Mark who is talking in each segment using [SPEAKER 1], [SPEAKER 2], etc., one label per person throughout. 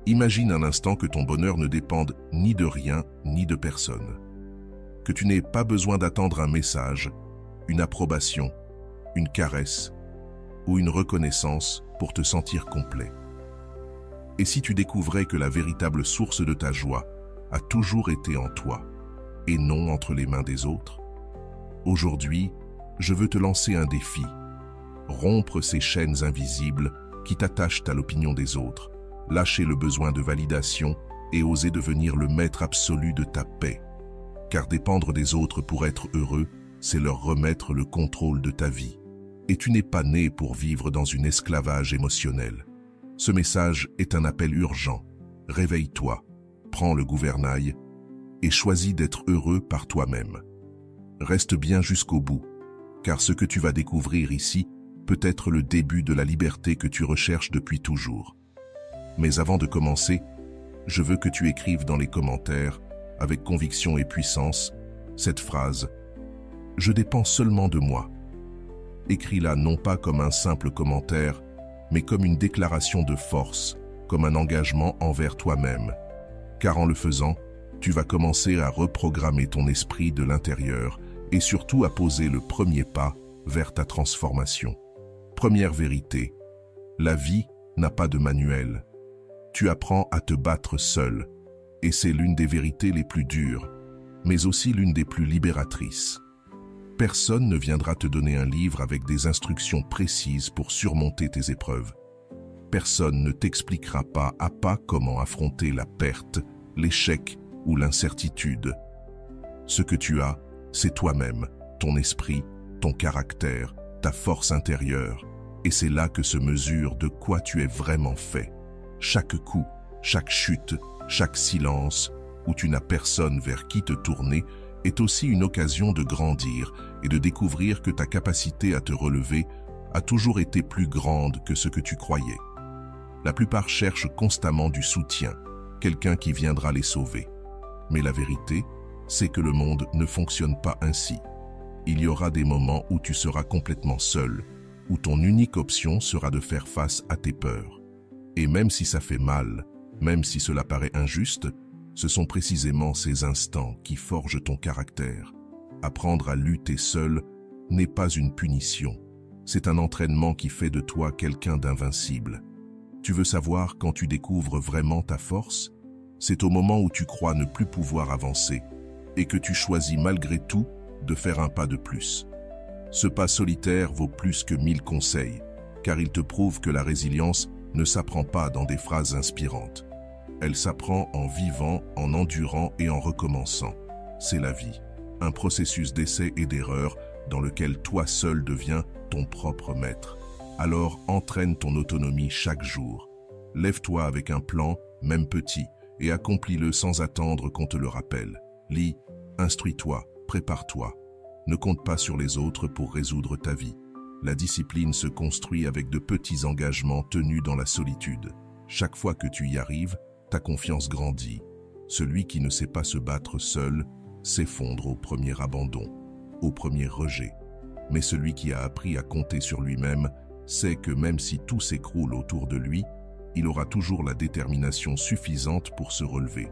[SPEAKER 1] Imagine un instant que ton bonheur ne dépende ni de rien ni de personne. Que tu n'aies pas besoin d'attendre un message, une approbation, une caresse ou une reconnaissance pour te sentir complet. Et si tu découvrais que la véritable source de ta joie a toujours été en toi et non entre les mains des autres? Aujourd'hui, je veux te lancer un défi. Rompre ces chaînes invisibles qui t'attachent à l'opinion des autres, lâcher le besoin de validation et oser devenir le maître absolu de ta paix. Car dépendre des autres pour être heureux, c'est leur remettre le contrôle de ta vie. Et tu n'es pas né pour vivre dans un esclavage émotionnel. Ce message est un appel urgent. Réveille-toi, prends le gouvernail et choisis d'être heureux par toi-même. Reste bien jusqu'au bout, car ce que tu vas découvrir ici peut être le début de la liberté que tu recherches depuis toujours. Mais avant de commencer, je veux que tu écrives dans les commentaires, avec conviction et puissance, cette phrase « Je dépends seulement de moi ». Écris-la non pas comme un simple commentaire, mais comme une déclaration de force, comme un engagement envers toi-même. Car en le faisant, tu vas commencer à reprogrammer ton esprit de l'intérieur et surtout à poser le premier pas vers ta transformation. Première vérité, la vie n'a pas de manuel. Tu apprends à te battre seul, et c'est l'une des vérités les plus dures, mais aussi l'une des plus libératrices. Personne ne viendra te donner un livre avec des instructions précises pour surmonter tes épreuves. Personne ne t'expliquera pas à pas comment affronter la perte, l'échec ou l'incertitude. Ce que tu as, c'est toi-même, ton esprit, ton caractère, ta force intérieure, et c'est là que se mesure de quoi tu es vraiment fait. Chaque coup, chaque chute, chaque silence, où tu n'as personne vers qui te tourner, est aussi une occasion de grandir et de découvrir que ta capacité à te relever a toujours été plus grande que ce que tu croyais. La plupart cherchent constamment du soutien, quelqu'un qui viendra les sauver. Mais la vérité, c'est que le monde ne fonctionne pas ainsi. Il y aura des moments où tu seras complètement seul, où ton unique option sera de faire face à tes peurs. Et même si ça fait mal, même si cela paraît injuste, ce sont précisément ces instants qui forgent ton caractère. Apprendre à lutter seul n'est pas une punition. C'est un entraînement qui fait de toi quelqu'un d'invincible. Tu veux savoir quand tu découvres vraiment ta force? C'est au moment où tu crois ne plus pouvoir avancer et que tu choisis malgré tout de faire un pas de plus. Ce pas solitaire vaut plus que 1000 conseils, car il te prouve que la résilience ne s'apprend pas dans des phrases inspirantes. Elle s'apprend en vivant, en endurant et en recommençant. C'est la vie, un processus d'essai et d'erreur dans lequel toi seul deviens ton propre maître. Alors entraîne ton autonomie chaque jour. Lève-toi avec un plan, même petit, et accomplis-le sans attendre qu'on te le rappelle. Lis, instruis-toi, prépare-toi. Ne compte pas sur les autres pour résoudre ta vie. La discipline se construit avec de petits engagements tenus dans la solitude. Chaque fois que tu y arrives, ta confiance grandit. Celui qui ne sait pas se battre seul s'effondre au premier abandon, au premier rejet. Mais celui qui a appris à compter sur lui-même sait que même si tout s'écroule autour de lui, il aura toujours la détermination suffisante pour se relever.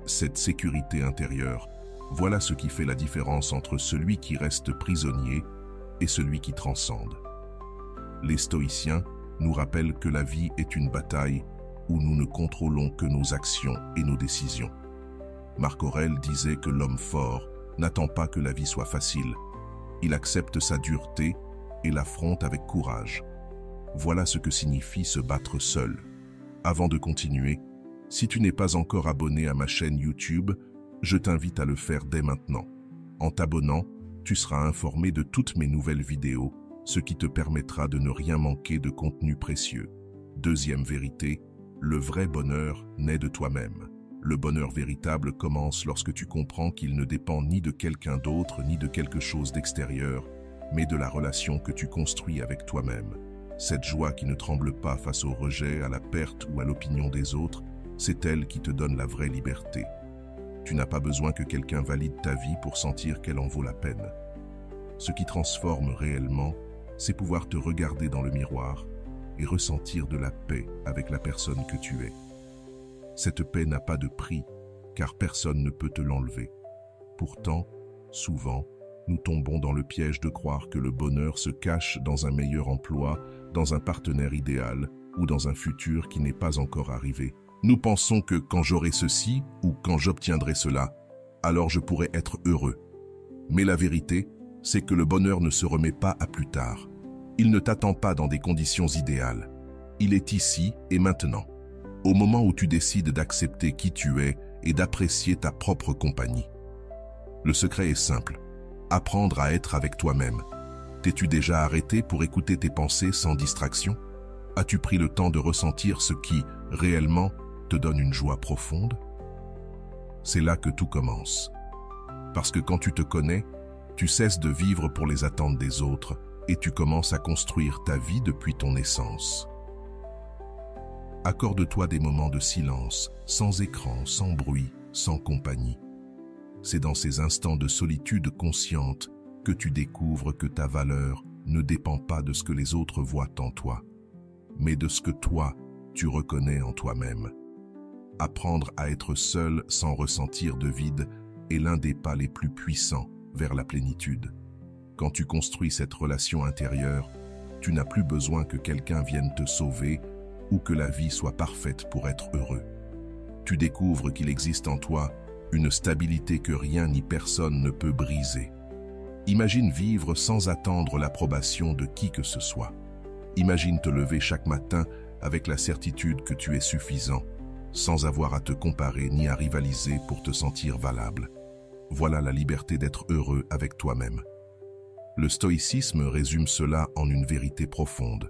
[SPEAKER 1] Cette sécurité intérieure, voilà ce qui fait la différence entre celui qui reste prisonnier et celui qui transcende. Les stoïciens nous rappellent que la vie est une bataille où nous ne contrôlons que nos actions et nos décisions. Marc Aurèle disait que l'homme fort n'attend pas que la vie soit facile. Il accepte sa dureté et l'affronte avec courage. Voilà ce que signifie se battre seul. Avant de continuer, si tu n'es pas encore abonné à ma chaîne YouTube, je t'invite à le faire dès maintenant. En t'abonnant, tu seras informé de toutes mes nouvelles vidéos, ce qui te permettra de ne rien manquer de contenu précieux. Deuxième vérité, le vrai bonheur naît de toi-même. Le bonheur véritable commence lorsque tu comprends qu'il ne dépend ni de quelqu'un d'autre ni de quelque chose d'extérieur, mais de la relation que tu construis avec toi-même. Cette joie qui ne tremble pas face au rejet, à la perte ou à l'opinion des autres, c'est elle qui te donne la vraie liberté. Tu n'as pas besoin que quelqu'un valide ta vie pour sentir qu'elle en vaut la peine. Ce qui transforme réellement, c'est pouvoir te regarder dans le miroir et ressentir de la paix avec la personne que tu es. Cette paix n'a pas de prix, car personne ne peut te l'enlever. Pourtant, souvent, nous tombons dans le piège de croire que le bonheur se cache dans un meilleur emploi, dans un partenaire idéal ou dans un futur qui n'est pas encore arrivé. Nous pensons que quand j'aurai ceci ou quand j'obtiendrai cela, alors je pourrai être heureux. Mais la vérité, c'est que le bonheur ne se remet pas à plus tard. Il ne t'attend pas dans des conditions idéales. Il est ici et maintenant, au moment où tu décides d'accepter qui tu es et d'apprécier ta propre compagnie. Le secret est simple. Apprendre à être avec toi-même. T'es-tu déjà arrêté pour écouter tes pensées sans distraction? As-tu pris le temps de ressentir ce qui, réellement, te donne une joie profonde? C'est là que tout commence. Parce que quand tu te connais, tu cesses de vivre pour les attentes des autres et tu commences à construire ta vie depuis ton naissance. Accorde-toi des moments de silence, sans écran, sans bruit, sans compagnie. C'est dans ces instants de solitude consciente que tu découvres que ta valeur ne dépend pas de ce que les autres voient en toi, mais de ce que toi, tu reconnais en toi-même. Apprendre à être seul sans ressentir de vide est l'un des pas les plus puissants vers la plénitude. Quand tu construis cette relation intérieure, tu n'as plus besoin que quelqu'un vienne te sauver ou que la vie soit parfaite pour être heureux. Tu découvres qu'il existe en toi une stabilité que rien ni personne ne peut briser. Imagine vivre sans attendre l'approbation de qui que ce soit. Imagine te lever chaque matin avec la certitude que tu es suffisant, sans avoir à te comparer ni à rivaliser pour te sentir valable. Voilà la liberté d'être heureux avec toi-même. Le stoïcisme résume cela en une vérité profonde.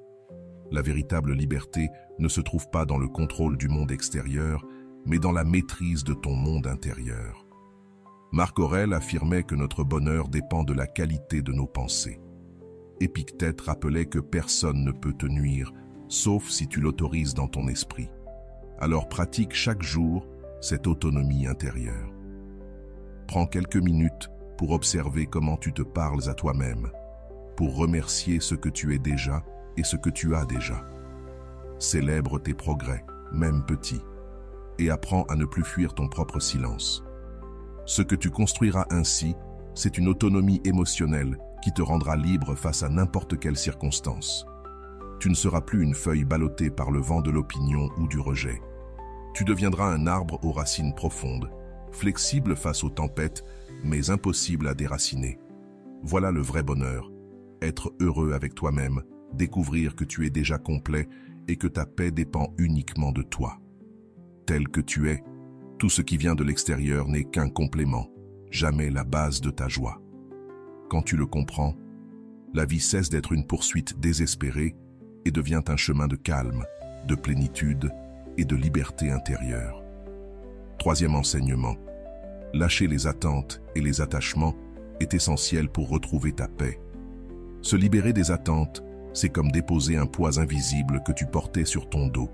[SPEAKER 1] La véritable liberté ne se trouve pas dans le contrôle du monde extérieur, mais dans la maîtrise de ton monde intérieur. Marc Aurèle affirmait que notre bonheur dépend de la qualité de nos pensées. Épictète rappelait que personne ne peut te nuire, sauf si tu l'autorises dans ton esprit. Alors pratique chaque jour cette autonomie intérieure. Prends quelques minutes pour observer comment tu te parles à toi-même, pour remercier ce que tu es déjà et ce que tu as déjà. Célèbre tes progrès, même petits, et apprends à ne plus fuir ton propre silence. Ce que tu construiras ainsi, c'est une autonomie émotionnelle qui te rendra libre face à n'importe quelle circonstance. Tu ne seras plus une feuille ballottée par le vent de l'opinion ou du rejet. Tu deviendras un arbre aux racines profondes, flexible face aux tempêtes, mais impossible à déraciner. Voilà le vrai bonheur. Être heureux avec toi-même, découvrir que tu es déjà complet et que ta paix dépend uniquement de toi. Tel que tu es, tout ce qui vient de l'extérieur n'est qu'un complément, jamais la base de ta joie. Quand tu le comprends, la vie cesse d'être une poursuite désespérée et devient un chemin de calme, de plénitude et de liberté intérieure. Troisième enseignement, lâcher les attentes et les attachements est essentiel pour retrouver ta paix. Se libérer des attentes, c'est comme déposer un poids invisible que tu portais sur ton dos.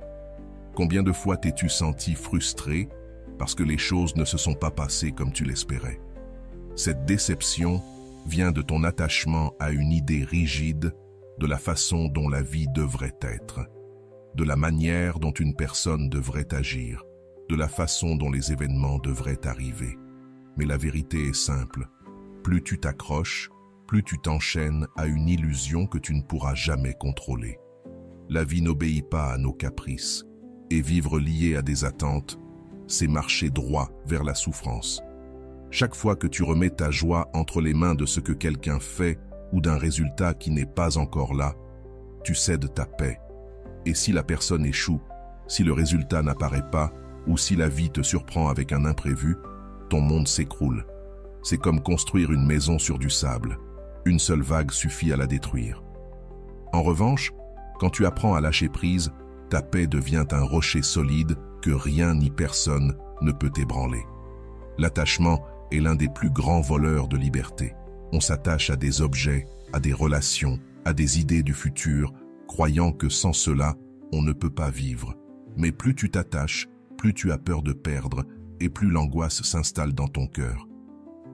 [SPEAKER 1] Combien de fois t'es-tu senti frustré parce que les choses ne se sont pas passées comme tu l'espérais? Cette déception vient de ton attachement à une idée rigide de la façon dont la vie devrait être, de la manière dont une personne devrait agir, de la façon dont les événements devraient arriver. Mais la vérité est simple. Plus tu t'accroches, plus tu t'enchaînes à une illusion que tu ne pourras jamais contrôler. La vie n'obéit pas à nos caprices, et vivre lié à des attentes, c'est marcher droit vers la souffrance. Chaque fois que tu remets ta joie entre les mains de ce que quelqu'un fait ou d'un résultat qui n'est pas encore là, tu cèdes ta paix. Et si la personne échoue, si le résultat n'apparaît pas, ou si la vie te surprend avec un imprévu, ton monde s'écroule. C'est comme construire une maison sur du sable. Une seule vague suffit à la détruire. En revanche, quand tu apprends à lâcher prise, ta paix devient un rocher solide que rien ni personne ne peut ébranler. L'attachement est l'un des plus grands voleurs de liberté. On s'attache à des objets, à des relations, à des idées du futur, croyant que sans cela, on ne peut pas vivre. Mais plus tu t'attaches, plus tu as peur de perdre et plus l'angoisse s'installe dans ton cœur.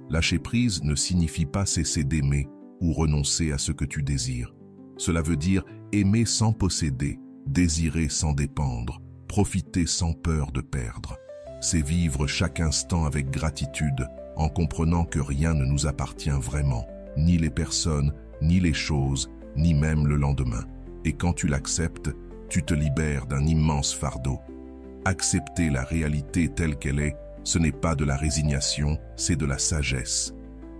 [SPEAKER 1] Lâcher prise ne signifie pas cesser d'aimer ou renoncer à ce que tu désires. Cela veut dire aimer sans posséder, désirer sans dépendre, Profiter sans peur de perdre. C'est vivre chaque instant avec gratitude, en comprenant que rien ne nous appartient vraiment, ni les personnes, ni les choses, ni même le lendemain. Et quand tu l'acceptes, tu te libères d'un immense fardeau. Accepter la réalité telle qu'elle est, ce n'est pas de la résignation, c'est de la sagesse.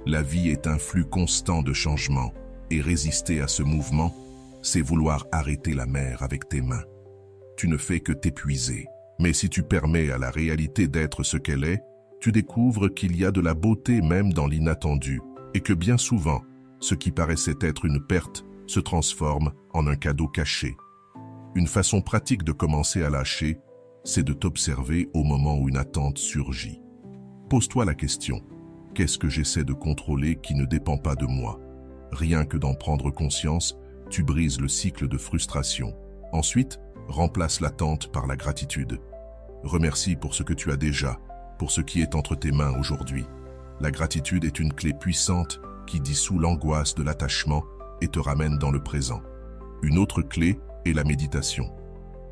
[SPEAKER 1] La vie est un flux constant de changements, et résister à ce mouvement, c'est vouloir arrêter la mer avec tes mains. Tu ne fais que t'épuiser. Mais si tu permets à la réalité d'être ce qu'elle est, tu découvres qu'il y a de la beauté même dans l'inattendu, et que bien souvent, ce qui paraissait être une perte se transforme en un cadeau caché. Une façon pratique de commencer à lâcher, c'est de t'observer au moment où une attente surgit. Pose-toi la question, qu'est-ce que j'essaie de contrôler qui ne dépend pas de moi? Rien que d'en prendre conscience, tu brises le cycle de frustration. Ensuite, remplace l'attente par la gratitude. Remercie pour ce que tu as déjà, pour ce qui est entre tes mains aujourd'hui. La gratitude est une clé puissante qui dissout l'angoisse de l'attachement et te ramène dans le présent. Une autre clé est la méditation.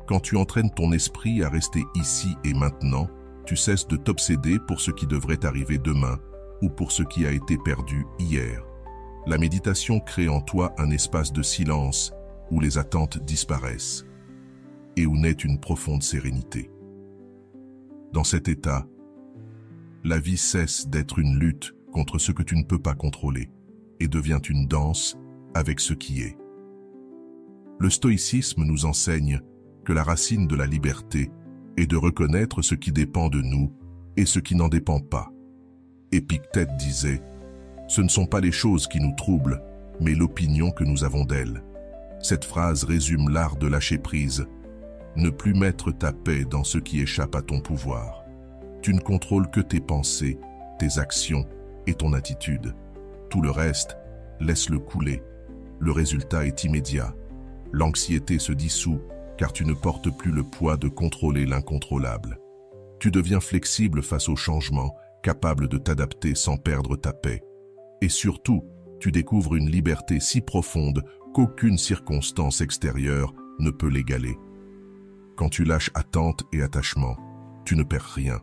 [SPEAKER 1] Quand tu entraînes ton esprit à rester ici et maintenant, tu cesses de t'obséder pour ce qui devrait arriver demain ou pour ce qui a été perdu hier. La méditation crée en toi un espace de silence où les attentes disparaissent et où naît une profonde sérénité. Dans cet état, la vie cesse d'être une lutte contre ce que tu ne peux pas contrôler et devient une danse avec ce qui est. Le stoïcisme nous enseigne que la racine de la liberté est de reconnaître ce qui dépend de nous et ce qui n'en dépend pas. Épictète disait « Ce ne sont pas les choses qui nous troublent, mais l'opinion que nous avons d'elles ». Cette phrase résume l'art de lâcher prise. Ne plus mettre ta paix dans ce qui échappe à ton pouvoir. Tu ne contrôles que tes pensées, tes actions et ton attitude. Tout le reste, laisse-le couler. Le résultat est immédiat. L'anxiété se dissout car tu ne portes plus le poids de contrôler l'incontrôlable. Tu deviens flexible face aux changements, capable de t'adapter sans perdre ta paix. Et surtout, tu découvres une liberté si profonde qu'aucune circonstance extérieure ne peut l'égaler. Quand tu lâches attente et attachement, tu ne perds rien.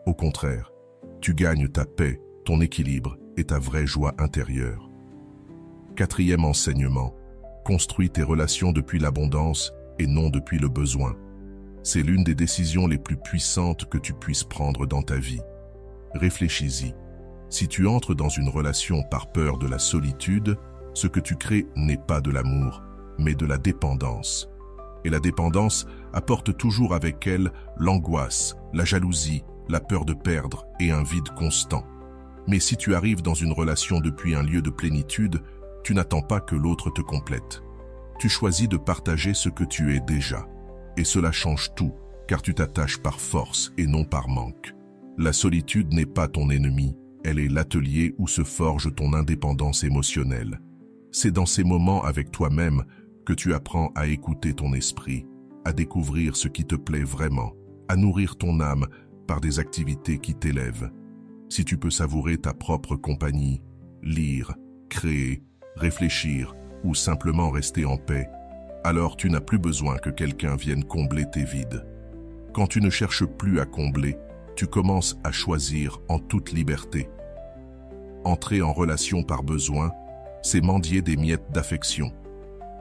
[SPEAKER 1] Au contraire, tu gagnes ta paix, ton équilibre et ta vraie joie intérieure. Quatrième enseignement, construis tes relations depuis l'abondance et non depuis le besoin. C'est l'une des décisions les plus puissantes que tu puisses prendre dans ta vie. Réfléchis-y. Si tu entres dans une relation par peur de la solitude, ce que tu crées n'est pas de l'amour, mais de la dépendance. Et la dépendance apporte toujours avec elle l'angoisse, la jalousie, la peur de perdre et un vide constant. Mais si tu arrives dans une relation depuis un lieu de plénitude, tu n'attends pas que l'autre te complète. Tu choisis de partager ce que tu es déjà. Et cela change tout, car tu t'attaches par force et non par manque. La solitude n'est pas ton ennemi, elle est l'atelier où se forge ton indépendance émotionnelle. C'est dans ces moments avec toi-même que tu apprends à écouter ton esprit, à découvrir ce qui te plaît vraiment, à nourrir ton âme par des activités qui t'élèvent. Si tu peux savourer ta propre compagnie, lire, créer, réfléchir ou simplement rester en paix, alors tu n'as plus besoin que quelqu'un vienne combler tes vides. Quand tu ne cherches plus à combler, tu commences à choisir en toute liberté. Entrer en relation par besoin, c'est mendier des miettes d'affection.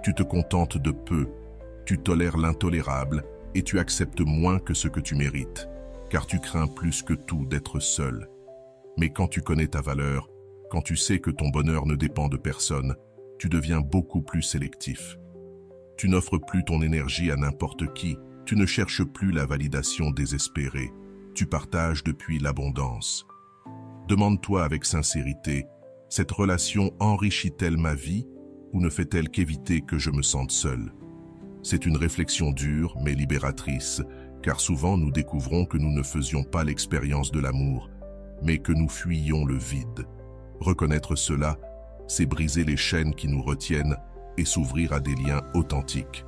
[SPEAKER 1] Tu te contentes de peu, tu tolères l'intolérable et tu acceptes moins que ce que tu mérites, car tu crains plus que tout d'être seul. Mais quand tu connais ta valeur, quand tu sais que ton bonheur ne dépend de personne, tu deviens beaucoup plus sélectif. Tu n'offres plus ton énergie à n'importe qui, tu ne cherches plus la validation désespérée, tu partages depuis l'abondance. Demande-toi avec sincérité, cette relation enrichit-elle ma vie ou ne fait-elle qu'éviter que je me sente seul? C'est une réflexion dure mais libératrice, car souvent nous découvrons que nous ne faisions pas l'expérience de l'amour, mais que nous fuyions le vide. Reconnaître cela, c'est briser les chaînes qui nous retiennent et s'ouvrir à des liens authentiques.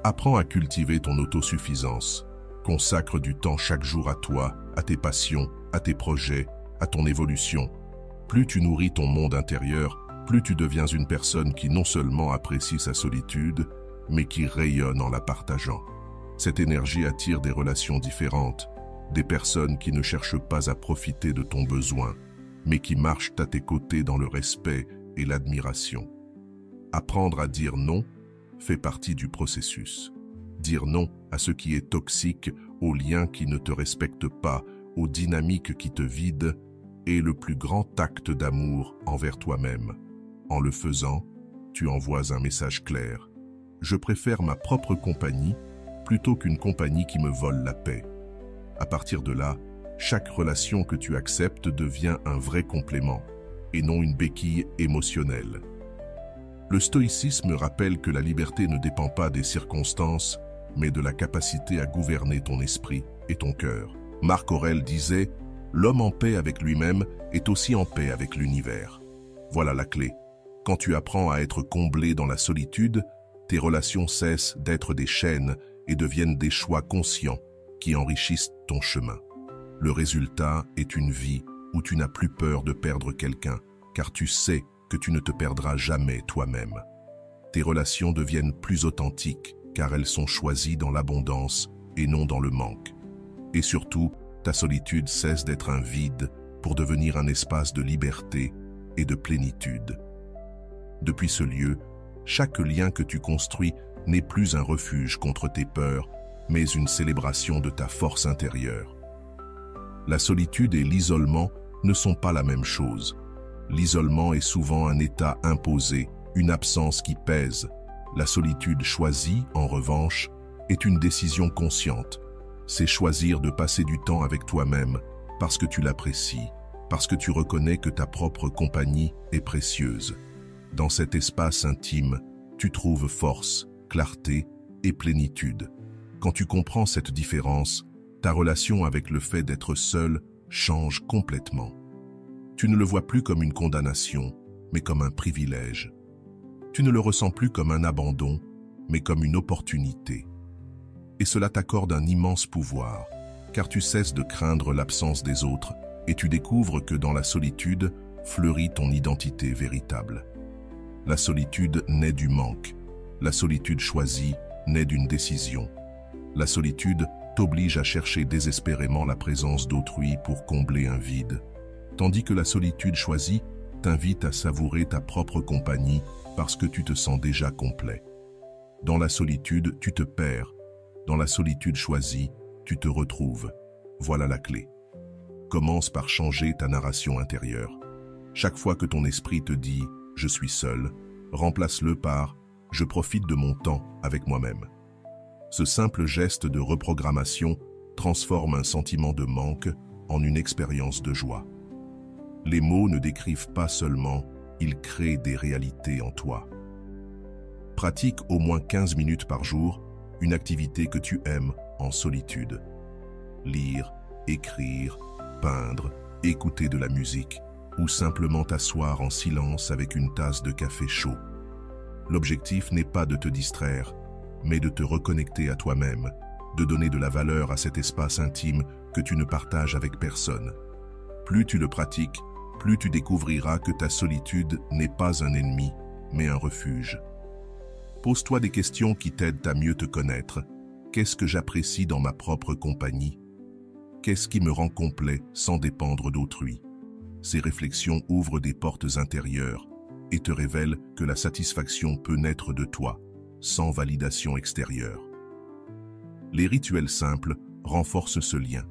[SPEAKER 1] Apprends à cultiver ton autosuffisance. Consacre du temps chaque jour à toi, à tes passions, à tes projets, à ton évolution. Plus tu nourris ton monde intérieur, plus tu deviens une personne qui non seulement apprécie sa solitude, mais qui rayonne en la partageant. Cette énergie attire des relations différentes, des personnes qui ne cherchent pas à profiter de ton besoin, mais qui marchent à tes côtés dans le respect et l'admiration. Apprendre à dire non fait partie du processus. Dire non à ce qui est toxique, aux liens qui ne te respectent pas, aux dynamiques qui te vident, est le plus grand acte d'amour envers toi-même. En le faisant, tu envoies un message clair. Je préfère ma propre compagnie plutôt qu'une compagnie qui me vole la paix. À partir de là, chaque relation que tu acceptes devient un vrai complément et non une béquille émotionnelle. Le stoïcisme rappelle que la liberté ne dépend pas des circonstances, mais de la capacité à gouverner ton esprit et ton cœur. Marc Aurèle disait « L'homme en paix avec lui-même est aussi en paix avec l'univers ». Voilà la clé. Quand tu apprends à être comblé dans la solitude, tes relations cessent d'être des chaînes et deviennent des choix conscients qui enrichissent ton chemin. Le résultat est une vie où tu n'as plus peur de perdre quelqu'un, car tu sais que tu ne te perdras jamais toi-même. Tes relations deviennent plus authentiques, car elles sont choisies dans l'abondance et non dans le manque. Et surtout, ta solitude cesse d'être un vide pour devenir un espace de liberté et de plénitude. Depuis ce lieu, chaque lien que tu construis n'est plus un refuge contre tes peurs, mais une célébration de ta force intérieure. La solitude et l'isolement ne sont pas la même chose. L'isolement est souvent un état imposé, une absence qui pèse. La solitude choisie, en revanche, est une décision consciente. C'est choisir de passer du temps avec toi-même parce que tu l'apprécies, parce que tu reconnais que ta propre compagnie est précieuse. Dans cet espace intime, tu trouves force, clarté et plénitude. Quand tu comprends cette différence, ta relation avec le fait d'être seul change complètement. Tu ne le vois plus comme une condamnation, mais comme un privilège. Tu ne le ressens plus comme un abandon, mais comme une opportunité. Et cela t'accorde un immense pouvoir, car tu cesses de craindre l'absence des autres et tu découvres que dans la solitude fleurit ton identité véritable. La solitude naît du manque. La solitude choisie naît d'une décision. La solitude t'oblige à chercher désespérément la présence d'autrui pour combler un vide, tandis que la solitude choisie t'invite à savourer ta propre compagnie parce que tu te sens déjà complet. Dans la solitude, tu te perds. Dans la solitude choisie, tu te retrouves. Voilà la clé. Commence par changer ta narration intérieure. Chaque fois que ton esprit te dit « je suis seul », remplace-le par « je profite de mon temps avec moi-même ». Ce simple geste de reprogrammation transforme un sentiment de manque en une expérience de joie. Les mots ne décrivent pas seulement, ils créent des réalités en toi. Pratique au moins 15 minutes par jour une activité que tu aimes en solitude. Lire, écrire, peindre, écouter de la musique ou simplement t'asseoir en silence avec une tasse de café chaud. L'objectif n'est pas de te distraire, mais de te reconnecter à toi-même, de donner de la valeur à cet espace intime que tu ne partages avec personne. Plus tu le pratiques, plus tu découvriras que ta solitude n'est pas un ennemi, mais un refuge. Pose-toi des questions qui t'aident à mieux te connaître. Qu'est-ce que j'apprécie dans ma propre compagnie? Qu'est-ce qui me rend complet sans dépendre d'autrui? Ces réflexions ouvrent des portes intérieures et te révèlent que la satisfaction peut naître de toi, sans validation extérieure. Les rituels simples renforcent ce lien.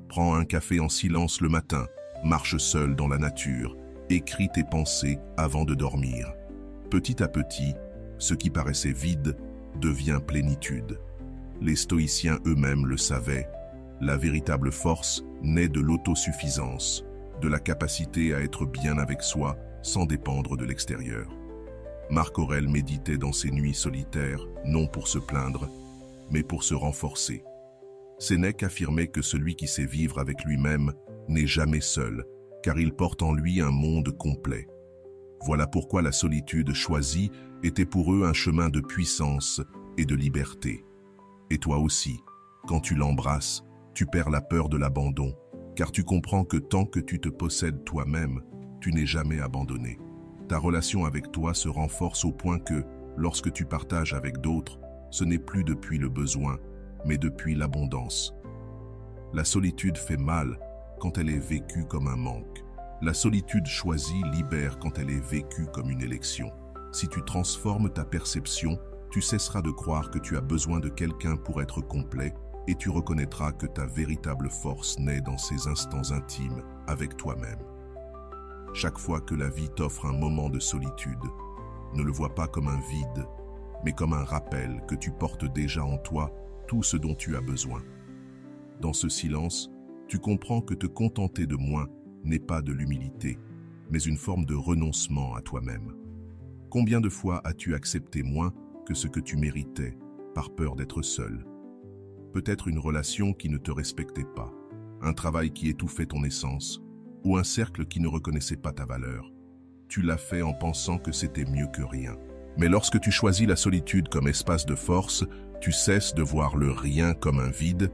[SPEAKER 1] Prends un café en silence le matin, marche seul dans la nature, écris tes pensées avant de dormir. Petit à petit, ce qui paraissait vide devient plénitude. Les stoïciens eux-mêmes le savaient. La véritable force naît de l'autosuffisance, de la capacité à être bien avec soi sans dépendre de l'extérieur. Marc Aurèle méditait dans ses nuits solitaires, non pour se plaindre, mais pour se renforcer. Sénèque affirmait que celui qui sait vivre avec lui-même n'est jamais seul, car il porte en lui un monde complet. Voilà pourquoi la solitude choisie était pour eux un chemin de puissance et de liberté. Et toi aussi, quand tu l'embrasses, tu perds la peur de l'abandon, car tu comprends que tant que tu te possèdes toi-même, tu n'es jamais abandonné. Ta relation avec toi se renforce au point que, lorsque tu partages avec d'autres, ce n'est plus depuis le besoin, mais depuis l'abondance. La solitude fait mal quand elle est vécue comme un manque. La solitude choisie libère quand elle est vécue comme une élection. Si tu transformes ta perception, tu cesseras de croire que tu as besoin de quelqu'un pour être complet et tu reconnaîtras que ta véritable force naît dans ces instants intimes avec toi-même. Chaque fois que la vie t'offre un moment de solitude, ne le vois pas comme un vide, mais comme un rappel que tu portes déjà en toi tout ce dont tu as besoin. Dans ce silence, tu comprends que te contenter de moins n'est pas de l'humilité, mais une forme de renoncement à toi-même. Combien de fois as-tu accepté moins que ce que tu méritais par peur d'être seul? Peut-être une relation qui ne te respectait pas, un travail qui étouffait ton essence, ou un cercle qui ne reconnaissait pas ta valeur. Tu l'as fait en pensant que c'était mieux que rien. Mais lorsque tu choisis la solitude comme espace de force, tu cesses de voir le rien comme un vide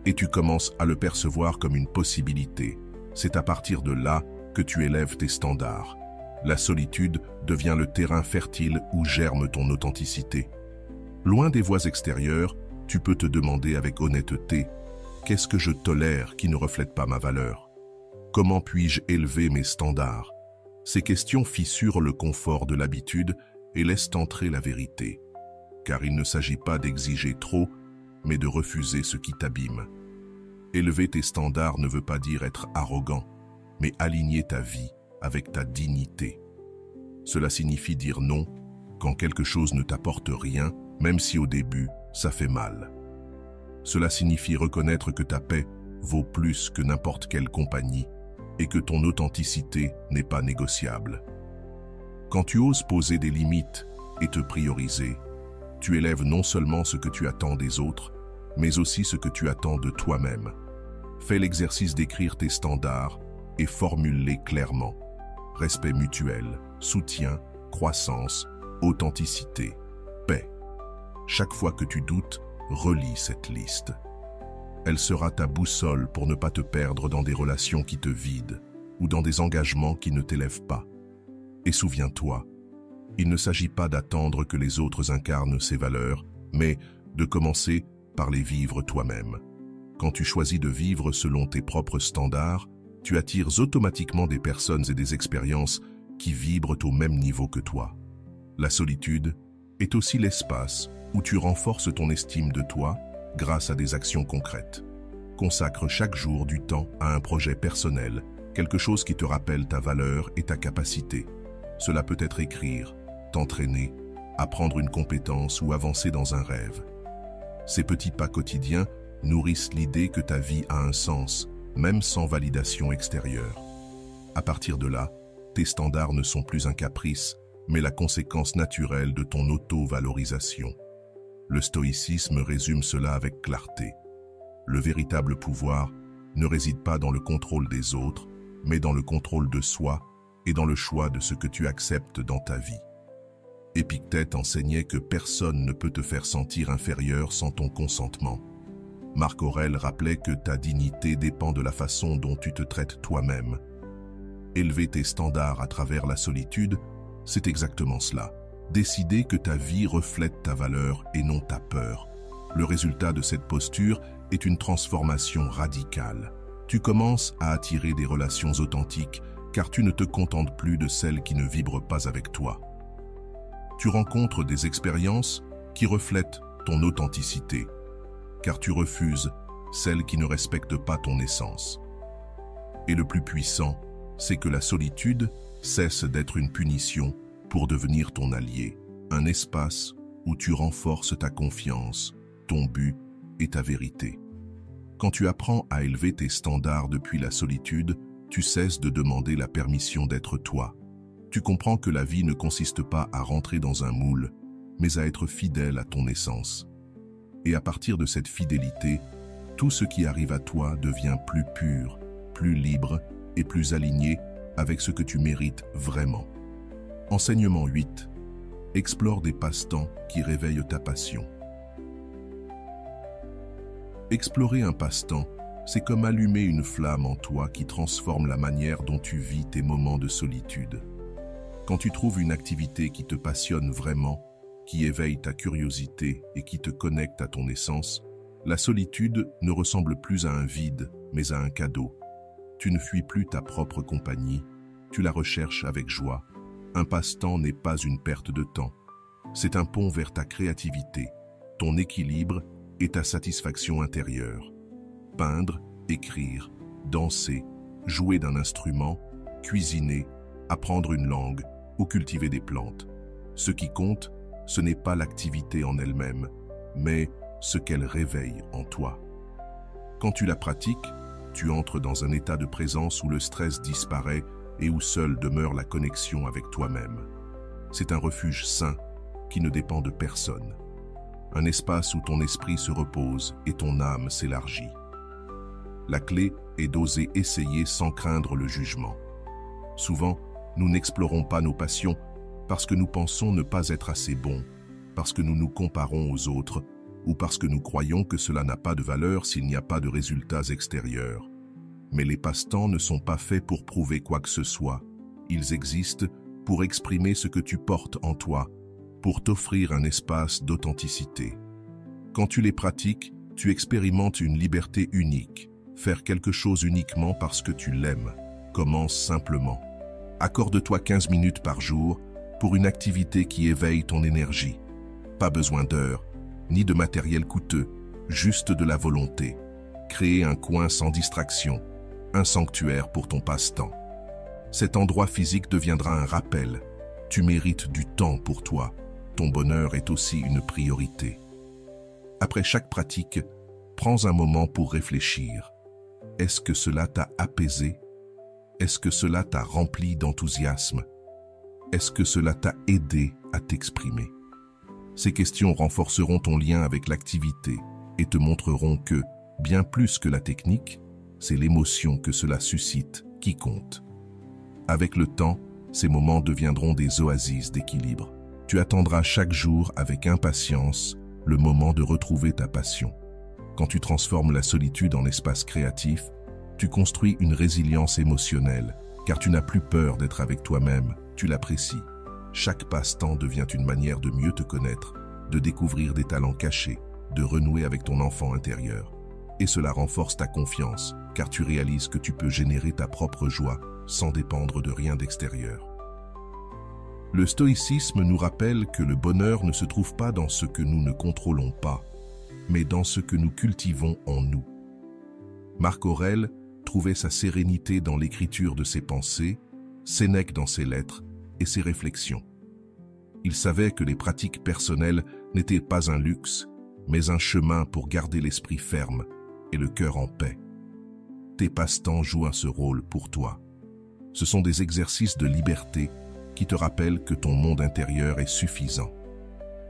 [SPEAKER 1] et tu commences à le percevoir comme une possibilité. C'est à partir de là que tu élèves tes standards. La solitude devient le terrain fertile où germe ton authenticité. Loin des voix extérieures, tu peux te demander avec honnêteté « Qu'est-ce que je tolère qui ne reflète pas ma valeur ? Comment puis-je élever mes standards ?» Ces questions fissurent le confort de l'habitude et laissent entrer la vérité. Car il ne s'agit pas d'exiger trop, mais de refuser ce qui t'abîme. Élever tes standards ne veut pas dire être arrogant, mais aligner ta vie avec ta dignité. Cela signifie dire non quand quelque chose ne t'apporte rien, même si au début, ça fait mal. Cela signifie reconnaître que ta paix vaut plus que n'importe quelle compagnie et que ton authenticité n'est pas négociable. Quand tu oses poser des limites et te prioriser, tu élèves non seulement ce que tu attends des autres, mais aussi ce que tu attends de toi-même. Fais l'exercice d'écrire tes standards et formule-les clairement. Respect mutuel, soutien, croissance, authenticité, paix. Chaque fois que tu doutes, relis cette liste. Elle sera ta boussole pour ne pas te perdre dans des relations qui te vident ou dans des engagements qui ne t'élèvent pas. Et souviens-toi, il ne s'agit pas d'attendre que les autres incarnent ces valeurs, mais de commencer par les vivre toi-même. Quand tu choisis de vivre selon tes propres standards, tu attires automatiquement des personnes et des expériences qui vibrent au même niveau que toi. La solitude est aussi l'espace où tu renforces ton estime de toi grâce à des actions concrètes. Consacre chaque jour du temps à un projet personnel, quelque chose qui te rappelle ta valeur et ta capacité. Cela peut être écrire, t'entraîner, apprendre une compétence ou avancer dans un rêve. Ces petits pas quotidiens nourrissent l'idée que ta vie a un sens, même sans validation extérieure. À partir de là, tes standards ne sont plus un caprice, mais la conséquence naturelle de ton auto-valorisation. Le stoïcisme résume cela avec clarté. Le véritable pouvoir ne réside pas dans le contrôle des autres, mais dans le contrôle de soi et dans le choix de ce que tu acceptes dans ta vie. Épictète enseignait que personne ne peut te faire sentir inférieur sans ton consentement. Marc Aurèle rappelait que ta dignité dépend de la façon dont tu te traites toi-même. Élever tes standards à travers la solitude, c'est exactement cela. Décider que ta vie reflète ta valeur et non ta peur. Le résultat de cette posture est une transformation radicale. Tu commences à attirer des relations authentiques car tu ne te contentes plus de celles qui ne vibrent pas avec toi. Tu rencontres des expériences qui reflètent ton authenticité car tu refuses celles qui ne respectent pas ton essence. Et le plus puissant, c'est que la solitude cesse d'être une punition pour devenir ton allié, un espace où tu renforces ta confiance, ton but et ta vérité. Quand tu apprends à élever tes standards depuis la solitude, tu cesses de demander la permission d'être toi. Tu comprends que la vie ne consiste pas à rentrer dans un moule, mais à être fidèle à ton essence. Et à partir de cette fidélité, tout ce qui arrive à toi devient plus pur, plus libre et plus aligné avec ce que tu mérites vraiment. Enseignement 8. Explore des passe-temps qui réveillent ta passion. Explorer un passe-temps, c'est comme allumer une flamme en toi qui transforme la manière dont tu vis tes moments de solitude. Quand tu trouves une activité qui te passionne vraiment, qui éveille ta curiosité et qui te connecte à ton essence, La solitude ne ressemble plus à un vide, mais à un cadeau. Tu ne fuis plus ta propre compagnie, tu la recherches avec joie. Un passe-temps n'est pas une perte de temps. C'est un pont vers ta créativité, ton équilibre et ta satisfaction intérieure. Peindre, écrire, danser, jouer d'un instrument, cuisiner, apprendre une langue ou cultiver des plantes. Ce qui compte, ce n'est pas l'activité en elle-même, mais ce qu'elle réveille en toi. Quand tu la pratiques, tu entres dans un état de présence où le stress disparaît et où seule demeure la connexion avec toi-même. C'est un refuge sain qui ne dépend de personne. Un espace où ton esprit se repose et ton âme s'élargit. La clé est d'oser essayer sans craindre le jugement. Souvent, nous n'explorons pas nos passions parce que nous pensons ne pas être assez bons, parce que nous nous comparons aux autres ou parce que nous croyons que cela n'a pas de valeur s'il n'y a pas de résultats extérieurs. Mais les passe-temps ne sont pas faits pour prouver quoi que ce soit. Ils existent pour exprimer ce que tu portes en toi, pour t'offrir un espace d'authenticité. Quand tu les pratiques, tu expérimentes une liberté unique. Faire quelque chose uniquement parce que tu l'aimes. Commence simplement. Accorde-toi 15 minutes par jour pour une activité qui éveille ton énergie. Pas besoin d'heures, ni de matériel coûteux, juste de la volonté. Créer un coin sans distraction, un sanctuaire pour ton passe-temps. Cet endroit physique deviendra un rappel. Tu mérites du temps pour toi. Ton bonheur est aussi une priorité. Après chaque pratique, prends un moment pour réfléchir. Est-ce que cela t'a apaisé? Est-ce que cela t'a rempli d'enthousiasme? Est-ce que cela t'a aidé à t'exprimer? Ces questions renforceront ton lien avec l'activité et te montreront que, bien plus que la technique, c'est l'émotion que cela suscite qui compte. Avec le temps, ces moments deviendront des oasis d'équilibre. Tu attendras chaque jour avec impatience le moment de retrouver ta passion. Quand tu transformes la solitude en espace créatif, tu construis une résilience émotionnelle, car tu n'as plus peur d'être avec toi-même, tu l'apprécies. Chaque passe-temps devient une manière de mieux te connaître, de découvrir des talents cachés, de renouer avec ton enfant intérieur. Et cela renforce ta confiance, car tu réalises que tu peux générer ta propre joie sans dépendre de rien d'extérieur. Le stoïcisme nous rappelle que le bonheur ne se trouve pas dans ce que nous ne contrôlons pas, mais dans ce que nous cultivons en nous. Marc Aurèle trouvait sa sérénité dans l'écriture de ses pensées, Sénèque dans ses lettres et ses réflexions. Il savait que les pratiques personnelles n'étaient pas un luxe, mais un chemin pour garder l'esprit ferme et le cœur en paix. Tes passe-temps jouent ce rôle pour toi. Ce sont des exercices de liberté qui te rappellent que ton monde intérieur est suffisant.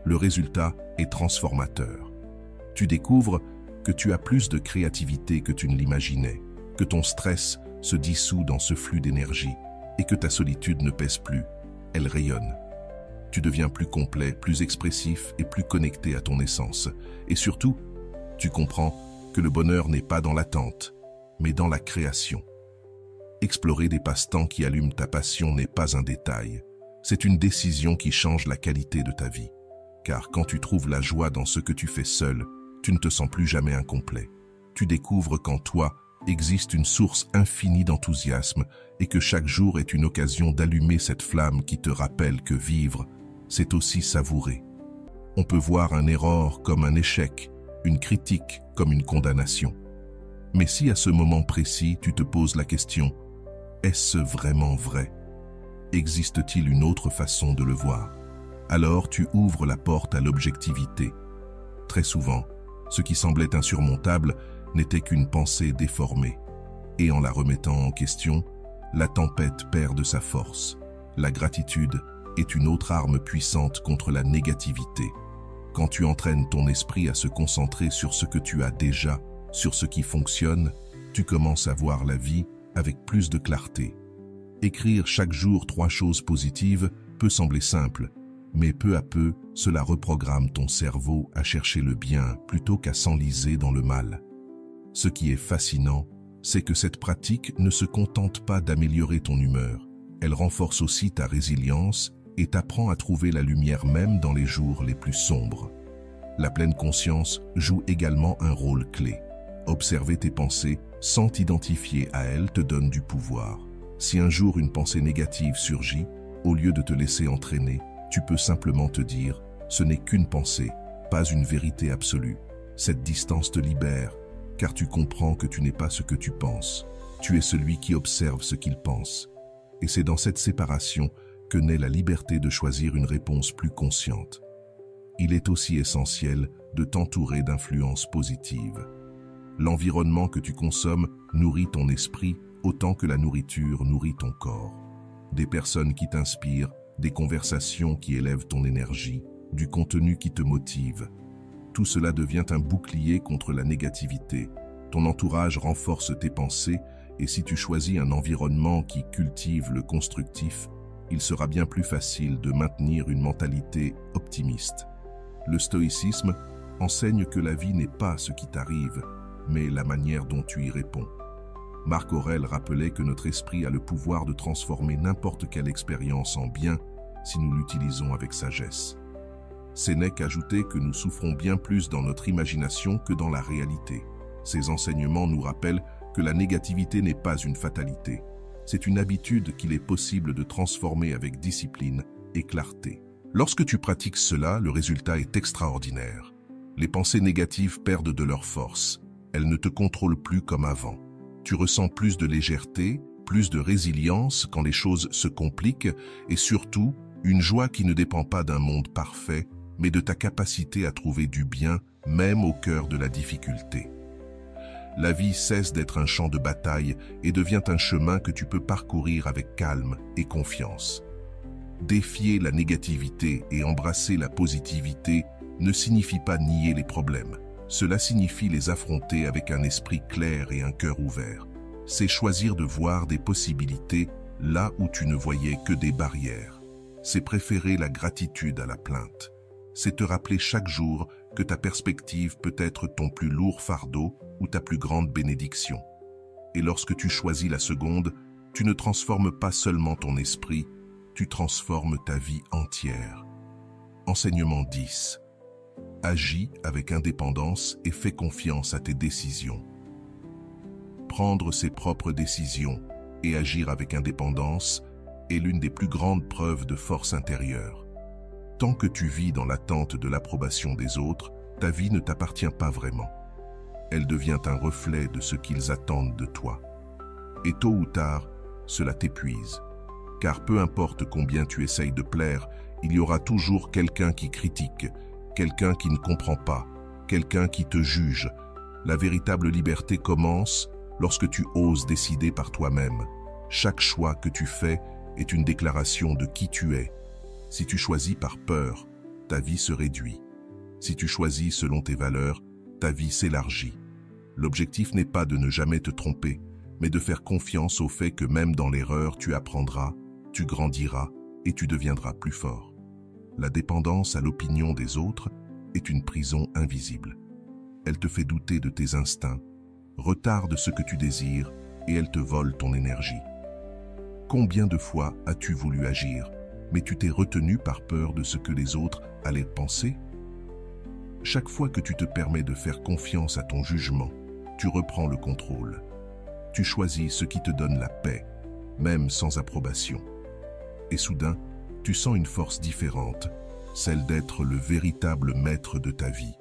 [SPEAKER 1] Le résultat est transformateur. Tu découvres que tu as plus de créativité que tu ne l'imaginais, que ton stress se dissout dans ce flux d'énergie et que ta solitude ne pèse plus, elle rayonne. Tu deviens plus complet, plus expressif et plus connecté à ton essence. Et surtout, tu comprends que le bonheur n'est pas dans l'attente, mais dans la création. Explorer des passe-temps qui allument ta passion n'est pas un détail. C'est une décision qui change la qualité de ta vie. Car quand tu trouves la joie dans ce que tu fais seul, tu ne te sens plus jamais incomplet. Tu découvres qu'en toi existe une source infinie d'enthousiasme et que chaque jour est une occasion d'allumer cette flamme qui te rappelle que vivre, c'est aussi savourer. On peut voir un erreur comme un échec, une critique comme une condamnation. Mais si à ce moment précis tu te poses la question, est-ce vraiment vrai? Existe-t-il une autre façon de le voir? Alors tu ouvres la porte à l'objectivité. Très souvent, ce qui semblait insurmontable n'était qu'une pensée déformée. Et en la remettant en question, la tempête perd de sa force. La gratitude est une autre arme puissante contre la négativité. Quand tu entraînes ton esprit à se concentrer sur ce que tu as déjà, sur ce qui fonctionne, tu commences à voir la vie avec plus de clarté. Écrire chaque jour 3 choses positives peut sembler simple, mais peu à peu, cela reprogramme ton cerveau à chercher le bien plutôt qu'à s'enliser dans le mal. Ce qui est fascinant, c'est que cette pratique ne se contente pas d'améliorer ton humeur. Elle renforce aussi ta résilience et t'apprend à trouver la lumière même dans les jours les plus sombres. La pleine conscience joue également un rôle clé. Observer tes pensées sans t'identifier à elles te donne du pouvoir. Si un jour une pensée négative surgit, au lieu de te laisser entraîner, tu peux simplement te dire « ce n'est qu'une pensée, pas une vérité absolue ». Cette distance te libère, car tu comprends que tu n'es pas ce que tu penses. Tu es celui qui observe ce qu'il pense. Et c'est dans cette séparation que naît la liberté de choisir une réponse plus consciente. Il est aussi essentiel de t'entourer d'influences positives. L'environnement que tu consommes nourrit ton esprit autant que la nourriture nourrit ton corps. Des personnes qui t'inspirent, des conversations qui élèvent ton énergie, du contenu qui te motive. Tout cela devient un bouclier contre la négativité. Ton entourage renforce tes pensées et si tu choisis un environnement qui cultive le constructif, il sera bien plus facile de maintenir une mentalité optimiste. Le stoïcisme enseigne que la vie n'est pas ce qui t'arrive, mais la manière dont tu y réponds. Marc Aurèle rappelait que notre esprit a le pouvoir de transformer n'importe quelle expérience en bien si nous l'utilisons avec sagesse. Sénèque ajoutait que nous souffrons bien plus dans notre imagination que dans la réalité. Ces enseignements nous rappellent que la négativité n'est pas une fatalité. C'est une habitude qu'il est possible de transformer avec discipline et clarté. Lorsque tu pratiques cela, le résultat est extraordinaire. Les pensées négatives perdent de leur force. Elles ne te contrôlent plus comme avant. Tu ressens plus de légèreté, plus de résilience quand les choses se compliquent et surtout, une joie qui ne dépend pas d'un monde parfait, mais de ta capacité à trouver du bien, même au cœur de la difficulté. La vie cesse d'être un champ de bataille et devient un chemin que tu peux parcourir avec calme et confiance. Défier la négativité et embrasser la positivité ne signifie pas nier les problèmes. Cela signifie les affronter avec un esprit clair et un cœur ouvert. C'est choisir de voir des possibilités là où tu ne voyais que des barrières. C'est préférer la gratitude à la plainte. C'est te rappeler chaque jour que ta perspective peut être ton plus lourd fardeau ou ta plus grande bénédiction. Et lorsque tu choisis la seconde, tu ne transformes pas seulement ton esprit, tu transformes ta vie entière. Enseignement 10. Agis avec indépendance et fais confiance à tes décisions. Prendre ses propres décisions et agir avec indépendance est l'une des plus grandes preuves de force intérieure. Tant que tu vis dans l'attente de l'approbation des autres, ta vie ne t'appartient pas vraiment. Elle devient un reflet de ce qu'ils attendent de toi. Et tôt ou tard, cela t'épuise. Car peu importe combien tu essayes de plaire, il y aura toujours quelqu'un qui critique, quelqu'un qui ne comprend pas, quelqu'un qui te juge. La véritable liberté commence lorsque tu oses décider par toi-même. Chaque choix que tu fais est une déclaration de qui tu es. Si tu choisis par peur, ta vie se réduit. Si tu choisis selon tes valeurs, ta vie s'élargit. L'objectif n'est pas de ne jamais te tromper, mais de faire confiance au fait que même dans l'erreur, tu apprendras, tu grandiras et tu deviendras plus fort. La dépendance à l'opinion des autres est une prison invisible. Elle te fait douter de tes instincts, retarde ce que tu désires et elle te vole ton énergie. Combien de fois as-tu voulu agir, mais tu t'es retenu par peur de ce que les autres allaient penser? Chaque fois que tu te permets de faire confiance à ton jugement, tu reprends le contrôle. Tu choisis ce qui te donne la paix, même sans approbation. Et soudain, tu sens une force différente, celle d'être le véritable maître de ta vie.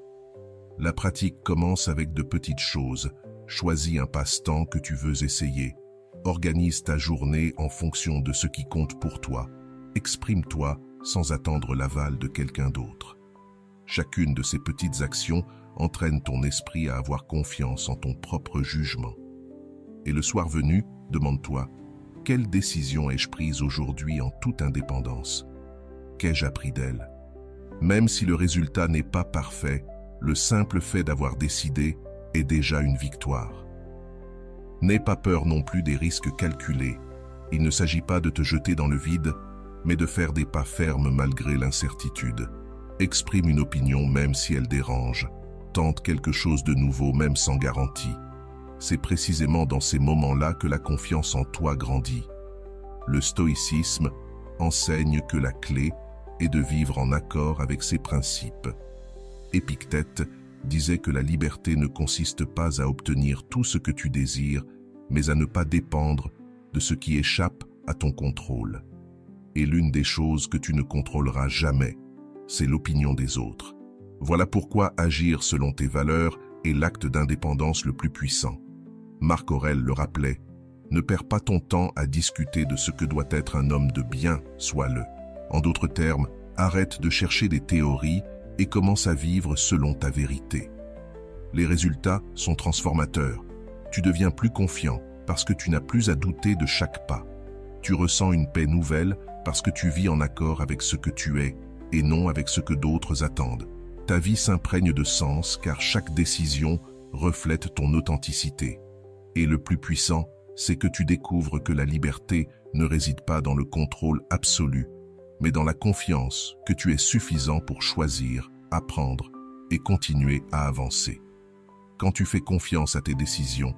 [SPEAKER 1] La pratique commence avec de petites choses. Choisis un passe-temps que tu veux essayer. Organise ta journée en fonction de ce qui compte pour toi. Exprime-toi sans attendre l'aval de quelqu'un d'autre. Chacune de ces petites actions entraîne ton esprit à avoir confiance en ton propre jugement. Et le soir venu, demande-toi, quelle décision ai-je prise aujourd'hui en toute indépendance? Qu'ai-je appris d'elle? Même si le résultat n'est pas parfait, le simple fait d'avoir décidé est déjà une victoire. N'aie pas peur non plus des risques calculés. Il ne s'agit pas de te jeter dans le vide, mais de faire des pas fermes malgré l'incertitude. Exprime une opinion même si elle dérange. Tente quelque chose de nouveau même sans garantie. C'est précisément dans ces moments-là que la confiance en toi grandit. Le stoïcisme enseigne que la clé est de vivre en accord avec ses principes. Épictète disait que la liberté ne consiste pas à obtenir tout ce que tu désires, mais à ne pas dépendre de ce qui échappe à ton contrôle. Et l'une des choses que tu ne contrôleras jamais, c'est l'opinion des autres. Voilà pourquoi agir selon tes valeurs est l'acte d'indépendance le plus puissant. Marc Aurèle le rappelait, ne perds pas ton temps à discuter de ce que doit être un homme de bien, sois-le. En d'autres termes, arrête de chercher des théories et commence à vivre selon ta vérité. Les résultats sont transformateurs. Tu deviens plus confiant parce que tu n'as plus à douter de chaque pas. Tu ressens une paix nouvelle parce que tu vis en accord avec ce que tu es et non avec ce que d'autres attendent. Ta vie s'imprègne de sens car chaque décision reflète ton authenticité. Et le plus puissant, c'est que tu découvres que la liberté ne réside pas dans le contrôle absolu, mais dans la confiance que tu es suffisant pour choisir, apprendre et continuer à avancer. Quand tu fais confiance à tes décisions,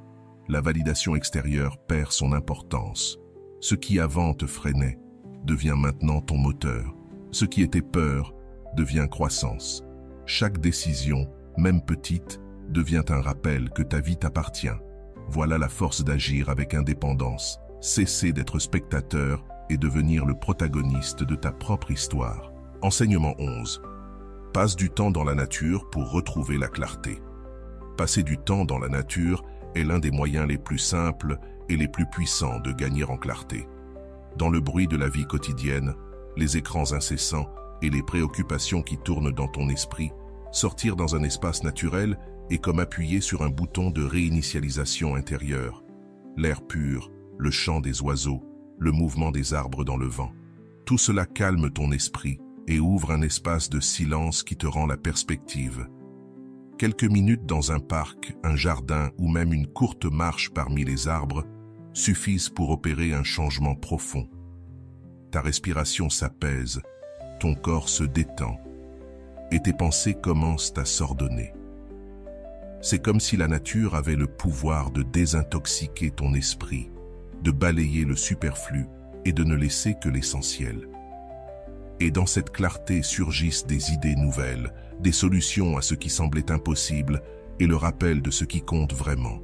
[SPEAKER 1] la validation extérieure perd son importance. Ce qui avant te freinait devient maintenant ton moteur. Ce qui était peur devient croissance. Chaque décision, même petite, devient un rappel que ta vie t'appartient. Voilà la force d'agir avec indépendance. Cesser d'être spectateur et devenir le protagoniste de ta propre histoire. Enseignement 11. Passe du temps dans la nature pour retrouver la clarté. Passer du temps dans la nature est l'un des moyens les plus simples et les plus puissants de gagner en clarté. Dans le bruit de la vie quotidienne, les écrans incessants et les préoccupations qui tournent dans ton esprit, sortir dans un espace naturel est comme appuyer sur un bouton de réinitialisation intérieure. L'air pur, le chant des oiseaux, le mouvement des arbres dans le vent. Tout cela calme ton esprit et ouvre un espace de silence qui te rend la perspective. Quelques minutes dans un parc, un jardin ou même une courte marche parmi les arbres suffisent pour opérer un changement profond. Ta respiration s'apaise, ton corps se détend et tes pensées commencent à s'ordonner. C'est comme si la nature avait le pouvoir de désintoxiquer ton esprit, de balayer le superflu et de ne laisser que l'essentiel. Et dans cette clarté surgissent des idées nouvelles, des solutions à ce qui semblait impossible et le rappel de ce qui compte vraiment.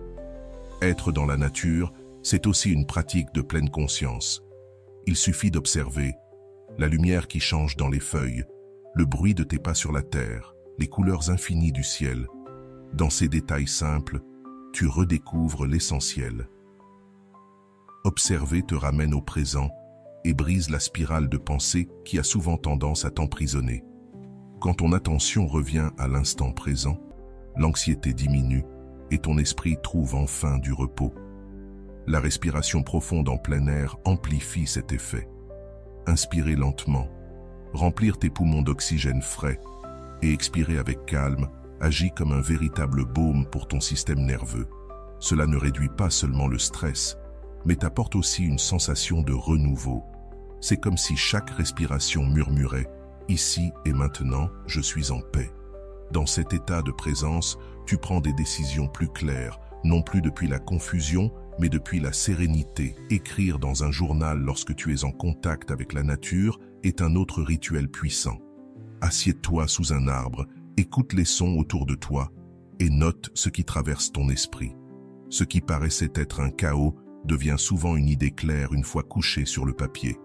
[SPEAKER 1] Être dans la nature, c'est aussi une pratique de pleine conscience. Il suffit d'observer la lumière qui change dans les feuilles, le bruit de tes pas sur la terre, les couleurs infinies du ciel. Dans ces détails simples, tu redécouvres l'essentiel. Observer te ramène au présent et brise la spirale de pensée qui a souvent tendance à t'emprisonner. Quand ton attention revient à l'instant présent, l'anxiété diminue et ton esprit trouve enfin du repos. La respiration profonde en plein air amplifie cet effet. Inspirer lentement, remplir tes poumons d'oxygène frais et expirer avec calme agit comme un véritable baume pour ton système nerveux. Cela ne réduit pas seulement le stress, mais t'apporte aussi une sensation de renouveau. C'est comme si chaque respiration murmurait « Ici et maintenant, je suis en paix ». Dans cet état de présence, tu prends des décisions plus claires, non plus depuis la confusion, mais depuis la sérénité. Écrire dans un journal lorsque tu es en contact avec la nature est un autre rituel puissant. Assieds-toi sous un arbre, écoute les sons autour de toi et note ce qui traverse ton esprit. Ce qui paraissait être un chaos devient souvent une idée claire une fois couché sur le papier.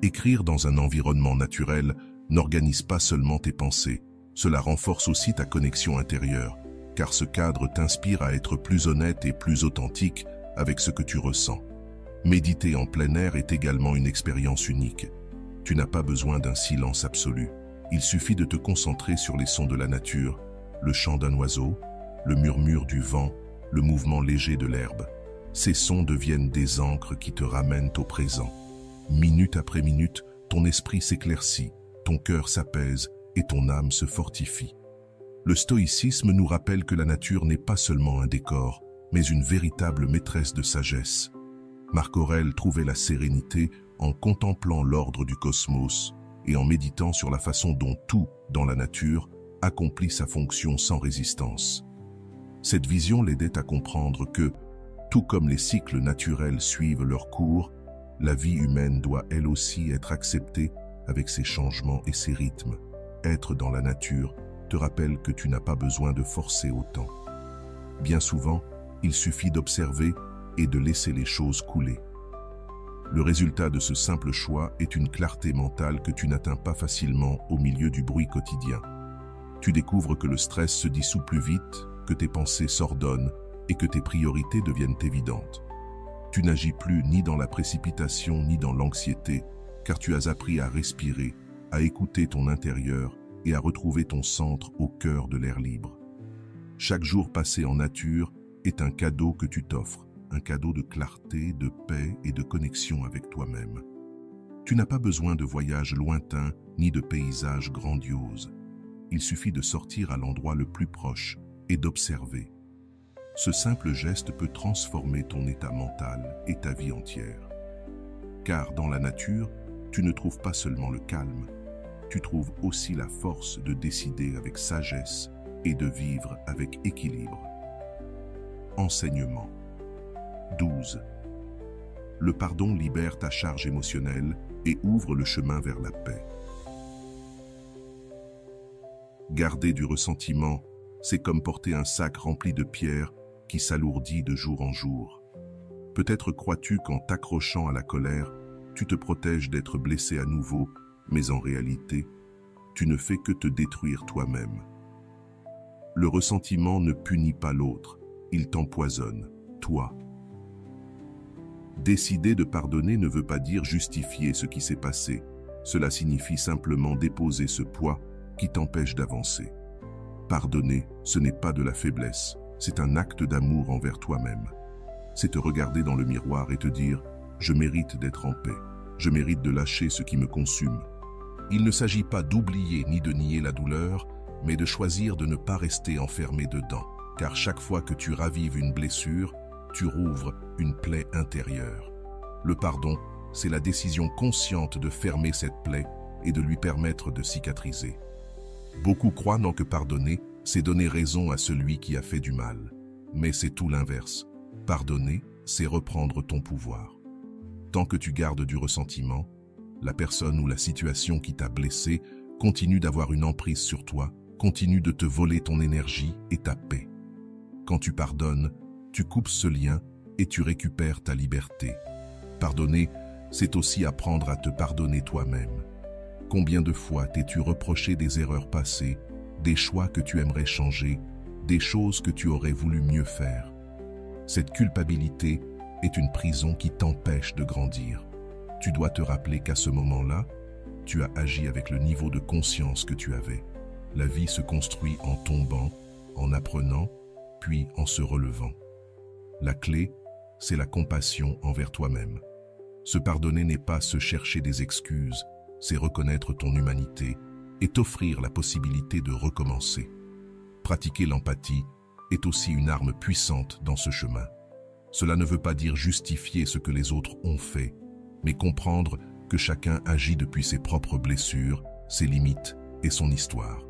[SPEAKER 1] Écrire dans un environnement naturel n'organise pas seulement tes pensées, cela renforce aussi ta connexion intérieure, car ce cadre t'inspire à être plus honnête et plus authentique avec ce que tu ressens. Méditer en plein air est également une expérience unique. Tu n'as pas besoin d'un silence absolu. Il suffit de te concentrer sur les sons de la nature, le chant d'un oiseau, le murmure du vent, le mouvement léger de l'herbe. Ces sons deviennent des ancres qui te ramènent au présent. Minute après minute, ton esprit s'éclaircit, ton cœur s'apaise et ton âme se fortifie. Le stoïcisme nous rappelle que la nature n'est pas seulement un décor, mais une véritable maîtresse de sagesse. Marc Aurèle trouvait la sérénité en contemplant l'ordre du cosmos et en méditant sur la façon dont tout, dans la nature, accomplit sa fonction sans résistance. Cette vision l'aidait à comprendre que, tout comme les cycles naturels suivent leur cours, la vie humaine doit elle aussi être acceptée avec ses changements et ses rythmes. Être dans la nature te rappelle que tu n'as pas besoin de forcer autant. Bien souvent, il suffit d'observer et de laisser les choses couler. Le résultat de ce simple choix est une clarté mentale que tu n'atteins pas facilement au milieu du bruit quotidien. Tu découvres que le stress se dissout plus vite, que tes pensées s'ordonnent et que tes priorités deviennent évidentes. Tu n'agis plus ni dans la précipitation ni dans l'anxiété, car tu as appris à respirer, à écouter ton intérieur et à retrouver ton centre au cœur de l'air libre. Chaque jour passé en nature est un cadeau que tu t'offres, un cadeau de clarté, de paix et de connexion avec toi-même. Tu n'as pas besoin de voyages lointains ni de paysages grandioses. Il suffit de sortir à l'endroit le plus proche et d'observer. Ce simple geste peut transformer ton état mental et ta vie entière. Car dans la nature, tu ne trouves pas seulement le calme, tu trouves aussi la force de décider avec sagesse et de vivre avec équilibre. Enseignement 12. Le pardon libère ta charge émotionnelle et ouvre le chemin vers la paix. Garder du ressentiment, c'est comme porter un sac rempli de pierres qui s'alourdit de jour en jour. Peut-être crois-tu qu'en t'accrochant à la colère, tu te protèges d'être blessé à nouveau, mais en réalité, tu ne fais que te détruire toi-même. Le ressentiment ne punit pas l'autre, il t'empoisonne, toi. Décider de pardonner ne veut pas dire justifier ce qui s'est passé. Cela signifie simplement déposer ce poids qui t'empêche d'avancer. Pardonner, ce n'est pas de la faiblesse, c'est un acte d'amour envers toi-même. C'est te regarder dans le miroir et te dire « Je mérite d'être en paix, je mérite de lâcher ce qui me consume ». Il ne s'agit pas d'oublier ni de nier la douleur, mais de choisir de ne pas rester enfermé dedans. Car chaque fois que tu ravives une blessure, tu rouvres une plaie intérieure. Le pardon, c'est la décision consciente de fermer cette plaie et de lui permettre de cicatriser. Beaucoup croient que pardonner, c'est donner raison à celui qui a fait du mal. Mais c'est tout l'inverse. Pardonner, c'est reprendre ton pouvoir. Tant que tu gardes du ressentiment, la personne ou la situation qui t'a blessé continue d'avoir une emprise sur toi, continue de te voler ton énergie et ta paix. Quand tu pardonnes, tu coupes ce lien et tu récupères ta liberté. Pardonner, c'est aussi apprendre à te pardonner toi-même. Combien de fois t'es-tu reproché des erreurs passées, des choix que tu aimerais changer, des choses que tu aurais voulu mieux faire? Cette culpabilité est une prison qui t'empêche de grandir. Tu dois te rappeler qu'à ce moment-là, tu as agi avec le niveau de conscience que tu avais. La vie se construit en tombant, en apprenant, puis en se relevant. La clé, c'est la compassion envers toi-même. Se pardonner n'est pas se chercher des excuses, c'est reconnaître ton humanité et t'offrir la possibilité de recommencer. Pratiquer l'empathie est aussi une arme puissante dans ce chemin. Cela ne veut pas dire justifier ce que les autres ont fait, mais comprendre que chacun agit depuis ses propres blessures, ses limites et son histoire.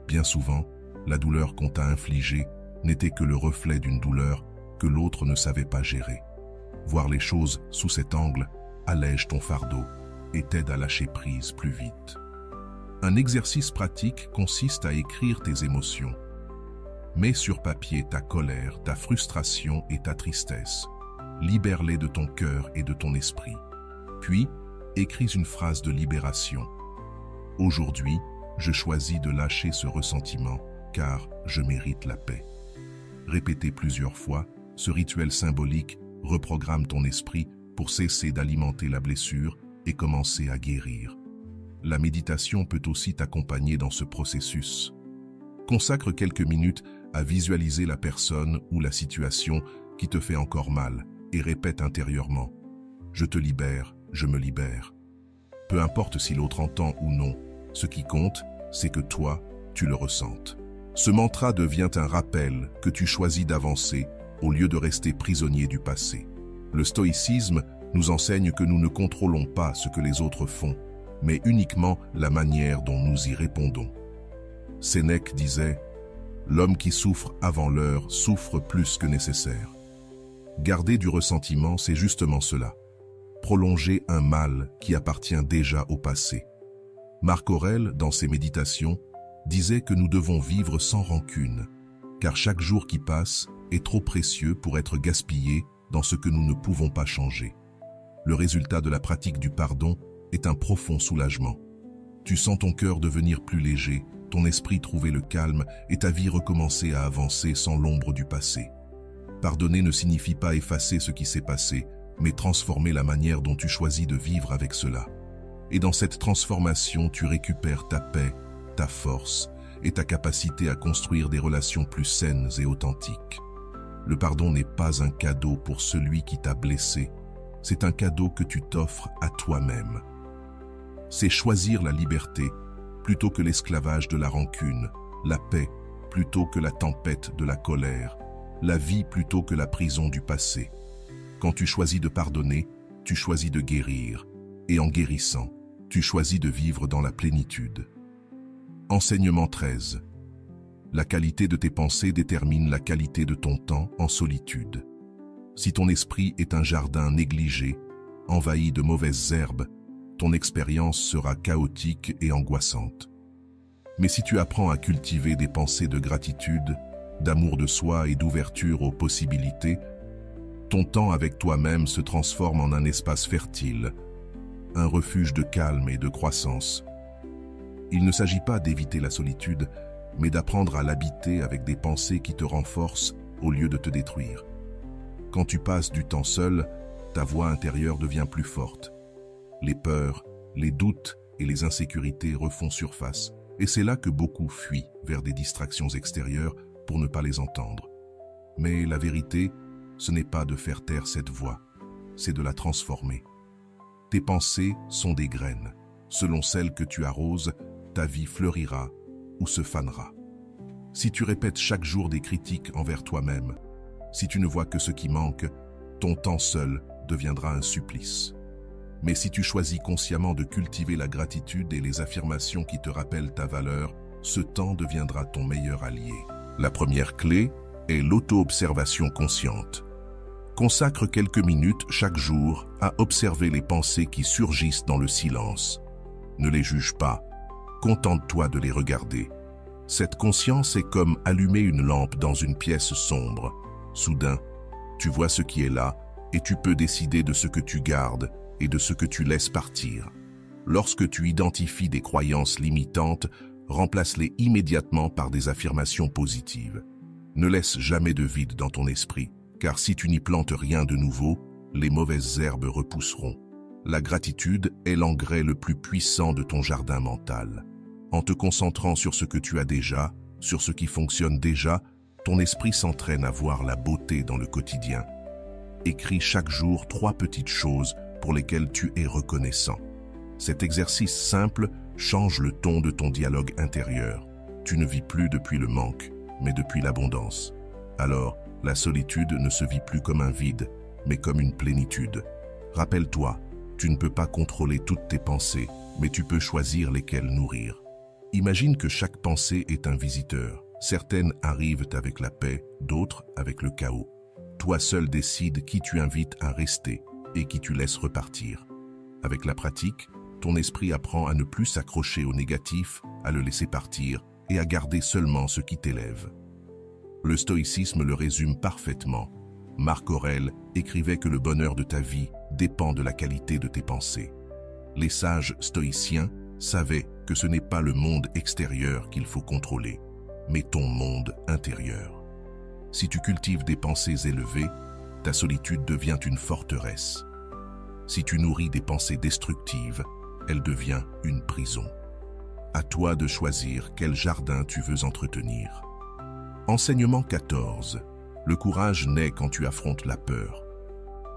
[SPEAKER 1] Bien souvent, la douleur qu'on t'a infligée n'était que le reflet d'une douleur que l'autre ne savait pas gérer. Voir les choses sous cet angle allège ton fardeau et t'aide à lâcher prise plus vite. Un exercice pratique consiste à écrire tes émotions. Mets sur papier ta colère, ta frustration et ta tristesse. Libère-les de ton cœur et de ton esprit. Puis, écris une phrase de libération. Aujourd'hui, je choisis de lâcher ce ressentiment, car je mérite la paix. Répétez plusieurs fois, ce rituel symbolique reprogramme ton esprit pour cesser d'alimenter la blessure et commencer à guérir. La méditation peut aussi t'accompagner dans ce processus. Consacre quelques minutes à visualiser la personne ou la situation qui te fait encore mal et répète intérieurement « Je te libère, je me libère ». Peu importe si l'autre entend ou non, ce qui compte, c'est que toi, tu le ressentes. Ce mantra devient un rappel que tu choisis d'avancer au lieu de rester prisonnier du passé. Le stoïcisme nous enseigne que nous ne contrôlons pas ce que les autres font, mais uniquement la manière dont nous y répondons. Sénèque disait « L'homme qui souffre avant l'heure souffre plus que nécessaire ». Garder du ressentiment, c'est justement cela. Prolonger un mal qui appartient déjà au passé. Marc Aurèle, dans ses méditations, disait que nous devons vivre sans rancune, car chaque jour qui passe est trop précieux pour être gaspillé dans ce que nous ne pouvons pas changer. Le résultat de la pratique du pardon est un profond soulagement. Tu sens ton cœur devenir plus léger, ton esprit trouver le calme et ta vie recommencer à avancer sans l'ombre du passé. Pardonner ne signifie pas effacer ce qui s'est passé, mais transformer la manière dont tu choisis de vivre avec cela. Et dans cette transformation, tu récupères ta paix, ta force et ta capacité à construire des relations plus saines et authentiques. Le pardon n'est pas un cadeau pour celui qui t'a blessé, c'est un cadeau que tu t'offres à toi-même. C'est choisir la liberté plutôt que l'esclavage de la rancune, la paix plutôt que la tempête de la colère, la vie plutôt que la prison du passé. Quand tu choisis de pardonner, tu choisis de guérir, et en guérissant, tu choisis de vivre dans la plénitude. Enseignement 13. La qualité de tes pensées détermine la qualité de ton temps en solitude. Si ton esprit est un jardin négligé, envahi de mauvaises herbes, ton expérience sera chaotique et angoissante. Mais si tu apprends à cultiver des pensées de gratitude, d'amour de soi et d'ouverture aux possibilités, ton temps avec toi-même se transforme en un espace fertile, un refuge de calme et de croissance. Il ne s'agit pas d'éviter la solitude, mais d'apprendre à l'habiter avec des pensées qui te renforcent au lieu de te détruire. Quand tu passes du temps seul, ta voix intérieure devient plus forte. Les peurs, les doutes et les insécurités refont surface, et c'est là que beaucoup fuient vers des distractions extérieures pour ne pas les entendre. Mais la vérité, ce n'est pas de faire taire cette voix, c'est de la transformer. Tes pensées sont des graines. Selon celles que tu arroses, ta vie fleurira ou se fanera. Si tu répètes chaque jour des critiques envers toi-même, si tu ne vois que ce qui manque, ton temps seul deviendra un supplice. Mais si tu choisis consciemment de cultiver la gratitude et les affirmations qui te rappellent ta valeur, ce temps deviendra ton meilleur allié. La première clé est l'auto-observation consciente. Consacre quelques minutes chaque jour à observer les pensées qui surgissent dans le silence. Ne les juge pas, contente-toi de les regarder. Cette conscience est comme allumer une lampe dans une pièce sombre. Soudain, tu vois ce qui est là et tu peux décider de ce que tu gardes et de ce que tu laisses partir. Lorsque tu identifies des croyances limitantes, remplace-les immédiatement par des affirmations positives. Ne laisse jamais de vide dans ton esprit, car si tu n'y plantes rien de nouveau, les mauvaises herbes repousseront. La gratitude est l'engrais le plus puissant de ton jardin mental. En te concentrant sur ce que tu as déjà, sur ce qui fonctionne déjà, ton esprit s'entraîne à voir la beauté dans le quotidien. Écris chaque jour 3 petites choses pour lesquelles tu es reconnaissant. Cet exercice simple change le ton de ton dialogue intérieur. Tu ne vis plus depuis le manque, mais depuis l'abondance. Alors, la solitude ne se vit plus comme un vide, mais comme une plénitude. Rappelle-toi, tu ne peux pas contrôler toutes tes pensées, mais tu peux choisir lesquelles nourrir. Imagine que chaque pensée est un visiteur. Certaines arrivent avec la paix, d'autres avec le chaos. Toi seul décides qui tu invites à rester et qui tu laisses repartir. Avec la pratique, ton esprit apprend à ne plus s'accrocher au négatif, à le laisser partir et à garder seulement ce qui t'élève. Le stoïcisme le résume parfaitement. Marc Aurèle écrivait que le bonheur de ta vie dépend de la qualité de tes pensées. Les sages stoïciens savaient que ce n'est pas le monde extérieur qu'il faut contrôler, mais ton monde intérieur. Si tu cultives des pensées élevées, ta solitude devient une forteresse. Si tu nourris des pensées destructives, elle devient une prison. À toi de choisir quel jardin tu veux entretenir. Enseignement 14. Le courage naît quand tu affrontes la peur.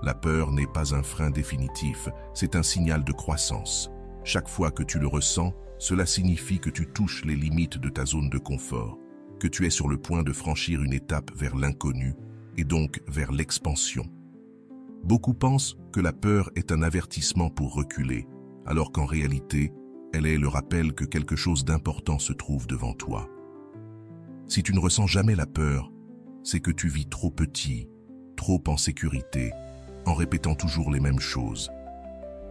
[SPEAKER 1] La peur n'est pas un frein définitif, c'est un signal de croissance. Chaque fois que tu le ressens, cela signifie que tu touches les limites de ta zone de confort, que tu es sur le point de franchir une étape vers l'inconnu et donc vers l'expansion. Beaucoup pensent que la peur est un avertissement pour reculer, alors qu'en réalité, elle est le rappel que quelque chose d'important se trouve devant toi. Si tu ne ressens jamais la peur, c'est que tu vis trop petit, trop en sécurité, en répétant toujours les mêmes choses.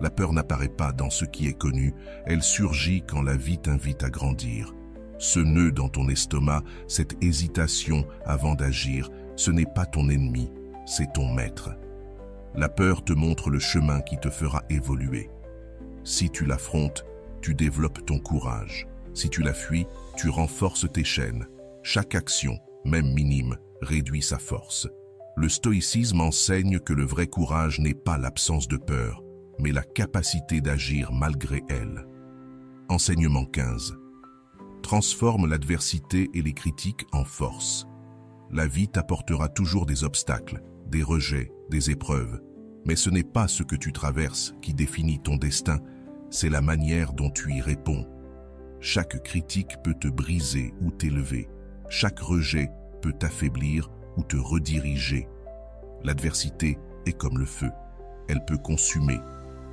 [SPEAKER 1] La peur n'apparaît pas dans ce qui est connu, elle surgit quand la vie t'invite à grandir. Ce nœud dans ton estomac, cette hésitation avant d'agir, ce n'est pas ton ennemi, c'est ton maître. La peur te montre le chemin qui te fera évoluer. Si tu l'affrontes, tu développes ton courage. Si tu la fuis, tu renforces tes chaînes. Chaque action, même minime, réduit sa force. Le stoïcisme enseigne que le vrai courage n'est pas l'absence de peur, mais la capacité d'agir malgré elle. Enseignement 15. Transforme l'adversité et les critiques en force. La vie t'apportera toujours des obstacles, des rejets, des épreuves. Mais ce n'est pas ce que tu traverses qui définit ton destin, c'est la manière dont tu y réponds. Chaque critique peut te briser ou t'élever. Chaque rejet peut t'affaiblir ou te rediriger. L'adversité est comme le feu. Elle peut consumer,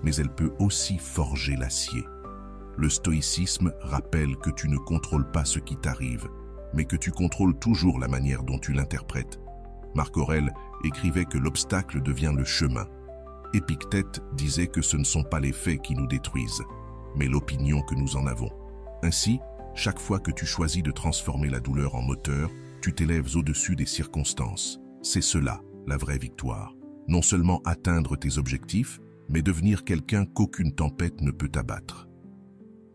[SPEAKER 1] mais elle peut aussi forger l'acier. Le stoïcisme rappelle que tu ne contrôles pas ce qui t'arrive, mais que tu contrôles toujours la manière dont tu l'interprètes. Marc Aurèle écrivait que l'obstacle devient le chemin. Épictète disait que ce ne sont pas les faits qui nous détruisent, mais l'opinion que nous en avons. Ainsi, chaque fois que tu choisis de transformer la douleur en moteur, tu t'élèves au-dessus des circonstances. C'est cela, la vraie victoire. Non seulement atteindre tes objectifs, mais devenir quelqu'un qu'aucune tempête ne peut abattre.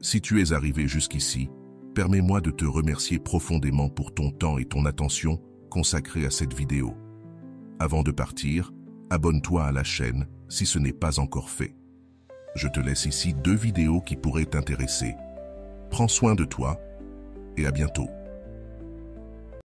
[SPEAKER 1] Si tu es arrivé jusqu'ici, permets-moi de te remercier profondément pour ton temps et ton attention consacrés à cette vidéo. Avant de partir, abonne-toi à la chaîne si ce n'est pas encore fait. Je te laisse ici 2 vidéos qui pourraient t'intéresser. Prends soin de toi et à bientôt.